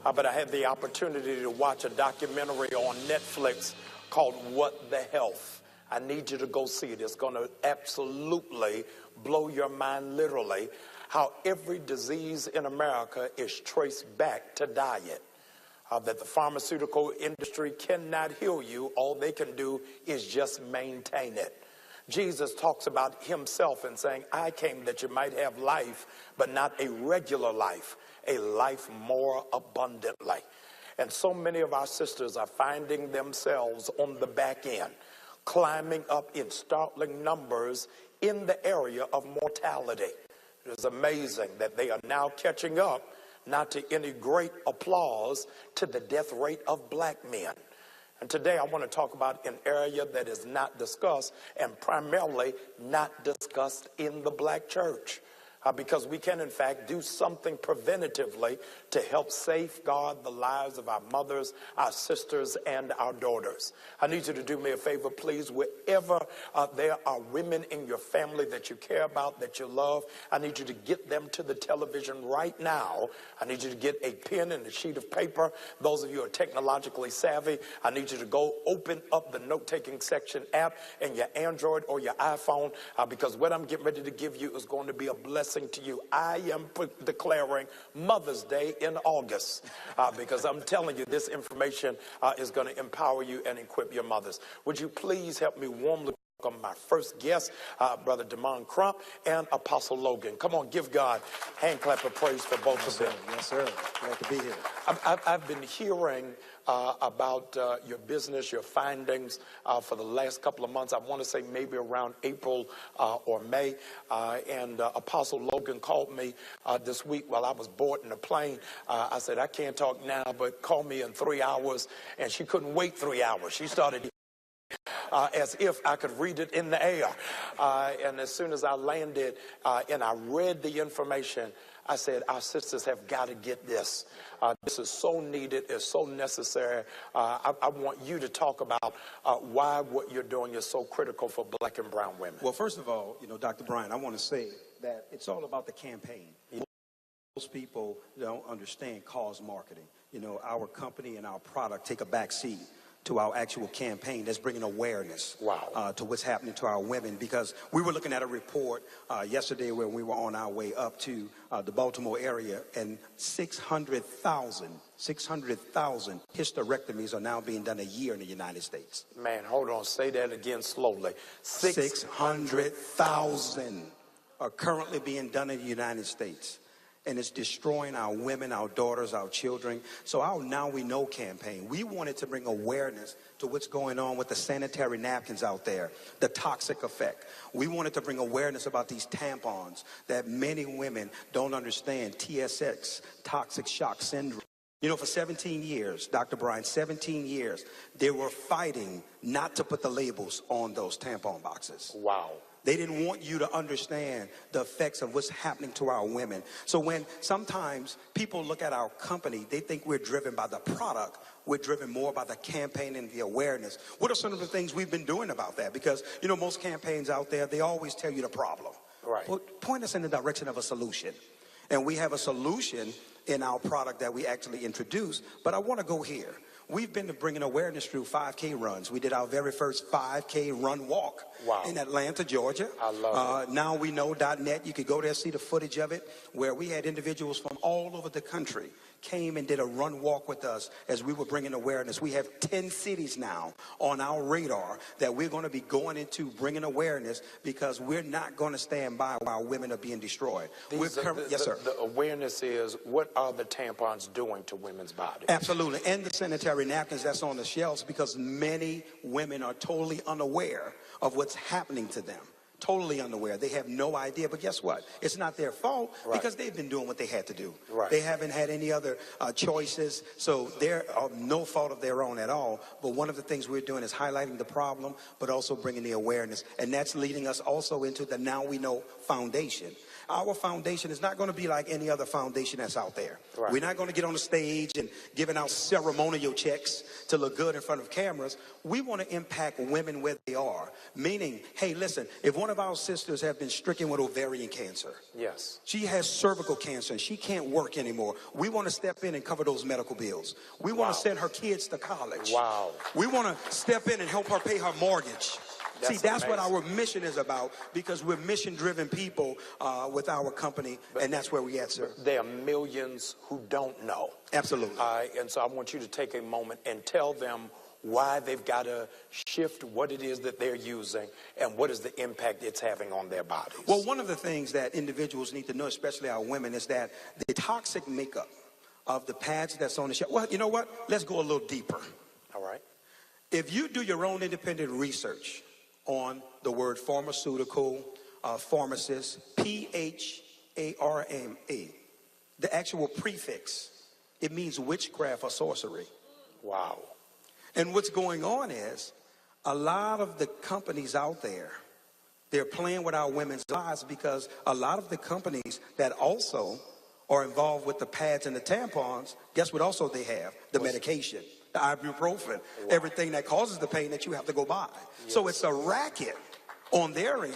but I had the opportunity to watch a documentary on Netflix called What the Health. I need you to go see it. It's going to absolutely blow your mind, literally, how every disease in America is traced back to diet. That the pharmaceutical industry cannot heal you. All they can do is just maintain it. Jesus talks about himself and saying, I came that you might have life, but not a regular life, a life more abundantly. And so many of our sisters are finding themselves on the back end, climbing up in startling numbers in the area of mortality. It is amazing that they are now catching up, not to any great applause, to the death rate of black men. And today I want to talk about an area that is not discussed, and primarily not discussed in the black church. Because we can, in fact, do something preventatively to help safeguard the lives of our mothers, our sisters, and our daughters. I need you to do me a favor, please. Wherever there are women in your family that you care about, that you love, I need you to get them to the television right now. I need you to get a pen and a sheet of paper. Those of you who are technologically savvy, I need you to go open up the note-taking section app in your Android or your iPhone, because what I'm getting ready to give you is going to be a blessing to you. I am declaring Mother's Day in August, because I'm telling you this information is going to empower you and equip your mothers. Would you please help me warmly welcome my first guest, Brother Damon Crump and Apostle Logan. Come on, give God hand clap of praise for both of them. Yes, sir. Glad to be here. I've been hearing about your business, your findings for the last couple of months. I want to say maybe around April or May. And Apostle Logan called me this week while I was boarding a plane. I said, I can't talk now, but call me in 3 hours. And she couldn't wait 3 hours. She started as if I could read it in the air. And as soon as I landed and I read the information, I said, our sisters have got to get this. This is so needed. It's so necessary. I want you to talk about why what you're doing is so critical for black and brown women. Well, first of all, Dr. Bryan, I want to say that it's all about the campaign. Most people don't understand cause marketing. Our company and our product take a back seat to our actual campaign that's bringing awareness to what's happening to our women. Because we were looking at a report yesterday when we were on our way up to the Baltimore area, and 600,000 hysterectomies are now being done a year in the United States. Man, hold on. Say that again slowly. 600,000 are currently being done in the United States. And it's destroying our women, our daughters, our children. So our Now We Know campaign, we wanted to bring awareness to what's going on with the sanitary napkins out there, the toxic effect. We wanted to bring awareness about these tampons that many women don't understand, TSX, toxic shock syndrome. For 17 years, Dr. Bryan, 17 years, they were fighting not to put the labels on those tampon boxes. Wow. They didn't want you to understand the effects of what's happening to our women. So when sometimes people look at our company, they think we're driven by the product. We're driven more by the campaign and the awareness. What are some of the things we've been doing about that? Because, most campaigns out there, they always tell you the problem. Right. Well, point us in the direction of a solution. And we have a solution in our product that we actually introduced. But I want to go here. We've been bringing awareness through 5K runs. We did our very first 5K run walk in Atlanta, Georgia. I love it. NowWeKnow.net. You could go there, see the footage of it, where we had individuals from all over the country came and did a run walk with us as we were bringing awareness. We have 10 cities now on our radar that we're going to be going into bringing awareness, because we're not going to stand by while women are being destroyed. Yes, sir. The awareness is, what are the tampons doing to women's bodies? Absolutely. And the sanitary napkins that's on the shelves, because many women are totally unaware of what's happening to them. Totally unaware. They have no idea. But guess what? It's not their fault, because they've been doing what they had to do. They haven't had any other choices. So they're no fault of their own at all. But one of the things we're doing is highlighting the problem, but also bringing the awareness. And that's leading us also into the Now We Know foundation. Our foundation is not going to be like any other foundation that's out there. Right. We're not going to get on the stage and giving out ceremonial checks to look good in front of cameras. We want to impact women where they are. Meaning, hey, listen, if one of our sisters have been stricken with ovarian cancer, Yes. she has cervical cancer and she can't work anymore, we want to step in and cover those medical bills. We want to send her kids to college. Wow. We want to step in and help her pay her mortgage. That's what amazing. our mission is about, because we're mission-driven people with our company, and that's where we at, sir. There are millions who don't know. Absolutely. And so I want you to take a moment and tell them why they've got to shift what it is that they're using and what is the impact it's having on their bodies. Well, one of the things that individuals need to know, especially our women, is that the toxic makeup of the pads that's on the shelf. Well, you know what? Let's go a little deeper. All right. If you do your own independent research on the word pharmaceutical, pharmacist, P-H-A-R-M-A, the actual prefix, it means witchcraft or sorcery. Wow. And what's going on is a lot of the companies out there, they're playing with our women's lives, because a lot of the companies that also are involved with the pads and the tampons, guess what also they have? The medication, the ibuprofen, everything that causes the pain that you have to go buy. Yes. So it's a racket on their end,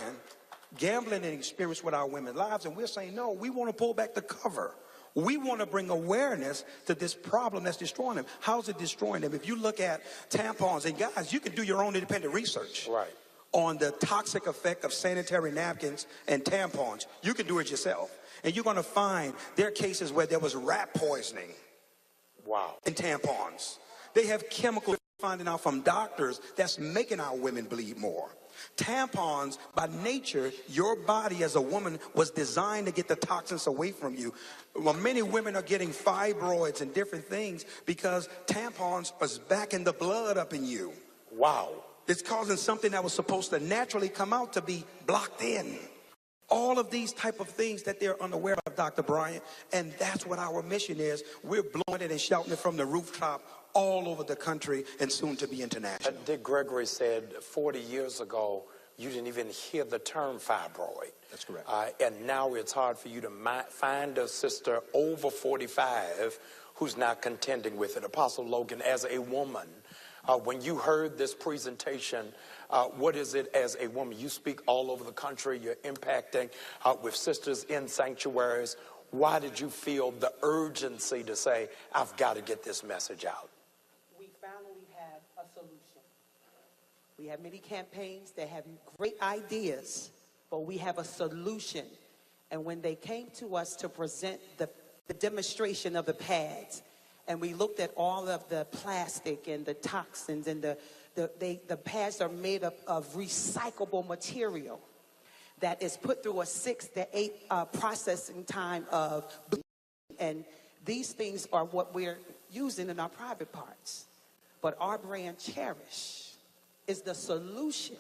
gambling and experience with our women's lives. And we're saying, no, we want to pull back the cover. We want to bring awareness to this problem that's destroying them. How's it destroying them? If you look at tampons, and guys, you can do your own independent research. Right. On the toxic effect of sanitary napkins and tampons. You can do it yourself. And you're going to find there are cases where there was rat poisoning. Wow. In tampons. They have chemicals finding out from doctors that's making our women bleed more. Tampons, by nature, your body as a woman was designed to get the toxins away from you. Well, many women are getting fibroids and different things because tampons are backing the blood up in you. Wow. It's causing something that was supposed to naturally come out to be blocked in. All of these type of things that they're unaware of, Dr. Bryant, and that's what our mission is. We're blowing it and shouting it from the rooftop all over the country and soon to be international. Dick Gregory said 40 years ago, you didn't even hear the term fibroid. That's correct. And now it's hard for you to find a sister over 45 who's not contending with it. Apostle Logan, as a woman, when you heard this presentation, what is it as a woman? You speak all over the country. You're impacting with sisters in sanctuaries. Why did you feel the urgency to say, I've got to get this message out? We finally have a solution. We have many campaigns that have great ideas, but we have a solution. And when they came to us to present the demonstration of the pads, and we looked at all of the plastic and the toxins, and the pads are made up of recyclable material that is put through a 6 to 8 processing time of bleaching. And these things are what we're using in our private parts. But our brand Cherish is the solution,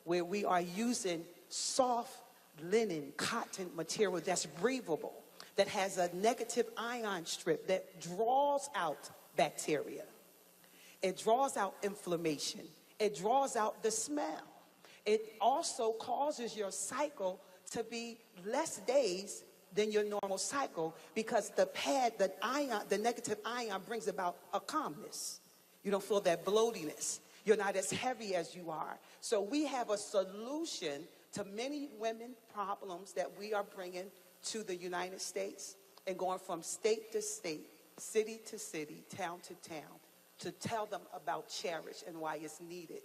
where we are using soft linen, cotton material that's breathable, that has a negative ion strip that draws out bacteria. It draws out inflammation. It draws out the smell. It also causes your cycle to be less days than your normal cycle, because the pad, the negative ion brings about a calmness. You don't feel that bloatiness. You're not as heavy as you are. So we have a solution to many women problems that we are bringing to the United States, and going from state to state, city to city, town to town, to tell them about Cherish and why it's needed.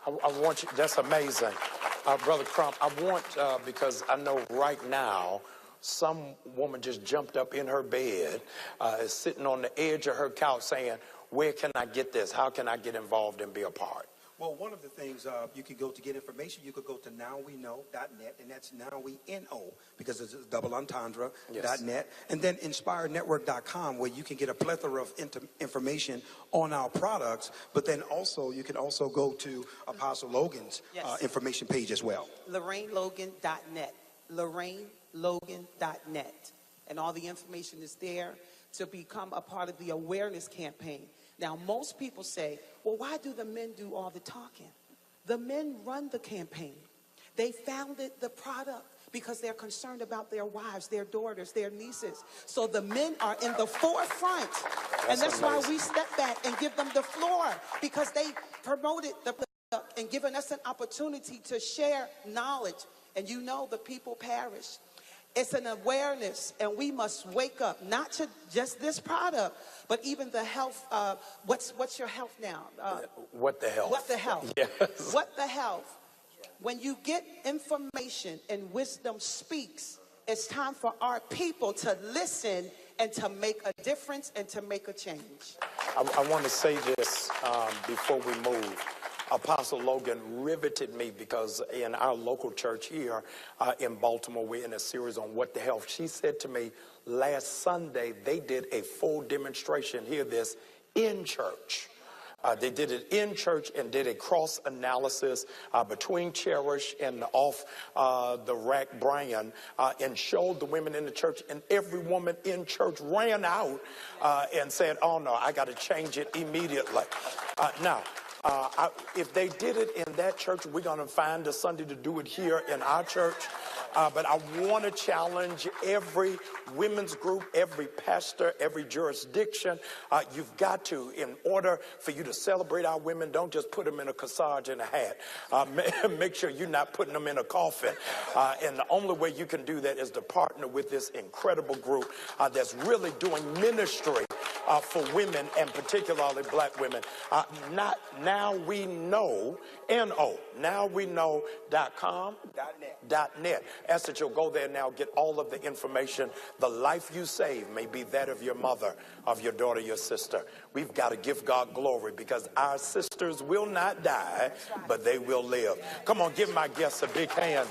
I want you, that's amazing. Brother Crump, I want, because I know right now, some woman just jumped up in her bed, is sitting on the edge of her couch saying, where can I get this? How can I get involved and be a part? Well, one of the things you could go to get information, you could go to nowweknow.net, and that's nowweknow, because it's a double entendre, Yes. .net, and then NSpireNetwork.com, where you can get a plethora of information on our products, but then also you can also go to Apostle Logan's Yes. information page as well. LorraineLogan.net, LorraineLogan.net, and all the information is there to become a part of the awareness campaign. Now, most people say, well, why do the men do all the talking? The men run the campaign. They founded the product because they're concerned about their wives, their daughters, their nieces. So the men are in the forefront. And that's why we step back and give them the floor, because they promoted the product and given us an opportunity to share knowledge. And you know the people perish. It's an awareness, and we must wake up, not to just this product, but even the health. What's your health now? What the health? What the health? Yes. What the health? When you get information and wisdom speaks, it's time for our people to listen and to make a difference and to make a change. I want to say this before we move. Apostle Logan riveted me because in our local church here in Baltimore, we're in a series on what the health. She said to me last Sunday, they did a full demonstration, hear this, in church. They did it in church and did a cross analysis between Cherish and off the rack Brian and showed the women in the church, and every woman in church ran out and said, oh no, I got to change it immediately. Now, if they did it in that church, we're going to find a Sunday to do it here in our church. But I want to challenge every women's group, every pastor, every jurisdiction. You've got to, in order for you to celebrate our women, don't just put them in a corsage and a hat. Make sure you're not putting them in a coffin. And the only way you can do that is to partner with this incredible group that's really doing ministry for women, and particularly black women. Now we know, nowweknow.com, .net. Ask that you'll go there now, get all of the information. The life you save may be that of your mother, of your daughter, your sister. We've got to give God glory, because our sisters will not die, but they will live. Come on, give my guests a big hand.